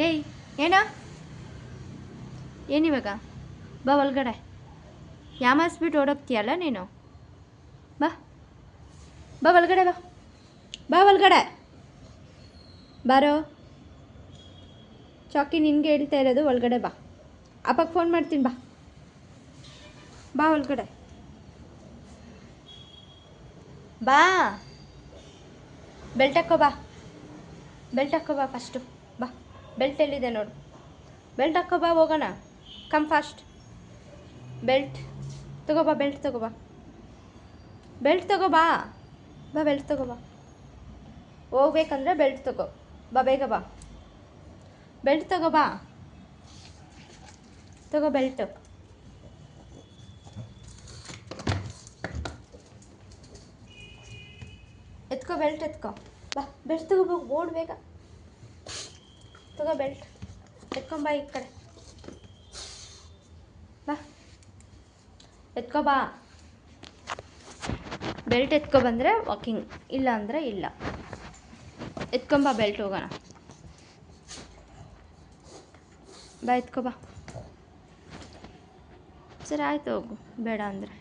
ಏಯ್ ಏನ ಏನಿವಾಗ ಬಾ ಒಳಗಡೆ ಯಾಮಾರಿಸ್ಬಿಟ್ಟು ಓಡೋಗ್ತೀಯಲ್ಲ ನೀನು. ಬಾ ಬಾ ಒಳಗಡೆ ಬಾ, ಬಾ ಒಳಗಡೆ ಬಾರೋ. ಚಾಕಿ ನಿನಗೆ ಹೇಳ್ತಾ ಇರೋದು, ಒಳಗಡೆ ಬಾ. ಅಪ್ಪಗೆ ಫೋನ್ ಮಾಡ್ತೀನಿ, ಬಾ ಬಾ ಒಳಗಡೆ ಬಾ. ಬೆಲ್ಟ್ ಹಾಕೋ ಬಾ, ಬೆಲ್ಟ್ ಹಾಕೋ ಬಾ ಫಸ್ಟು. ಬಾ ಬೆಲ್ಟ್ ಎಲ್ಲಿದೆ ನೋಡು, ಬೆಲ್ಟ್ ಹಾಕೋ ಬಾ ಹೋಗೋಣ. Come fast. ಬೆಲ್ಟ್ ತಗೋ ಬಾ, ಬೆಲ್ಟ್ ತಗೋ ಬಾ, ಬೆಲ್ಟ್ ತಗೋ ಬಾ. ಬಾ ಬೆಲ್ಟ್ ತಗೋ ಬಾ. ಹೋಗ್ಬೇಕಂದ್ರೆ ಬೆಲ್ಟ್ ತಗೋ ಬಾ, ಬೇಗ ಬಾ. ಬೆಲ್ಟ್ ತಗೋ ಬಾ, ತಗೋ ಬೆಲ್ಟು. ಎತ್ಕೋ ಬೆಲ್ಟ್, ಎತ್ಕೋ ಬಾ. ಬೆಲ್ಟ್ ತಗೋ ಬಾ, ಓಡ್ ಬೇಗ. ತಗೋ ಬೆಲ್ಟ್, ಎತ್ಕೊಂಬಾ ಈ ಕಡೆ. ಬಾ ಎತ್ಕೋ ಬಾ. ಬೆಲ್ಟ್ ಎತ್ಕೊ ಬಂದರೆ ವಾಕಿಂಗ್, ಇಲ್ಲ ಅಂದರೆ ಇಲ್ಲ. ಎತ್ಕೊಂಬಾ ಬೆಲ್ಟ್, ಹೋಗೋಣ. ಬಾ ಎತ್ಕೊ ಬಾ. ಸರಿ ಆಯಿತು, ಹೋಗು ಬೇಡ ಅಂದರೆ.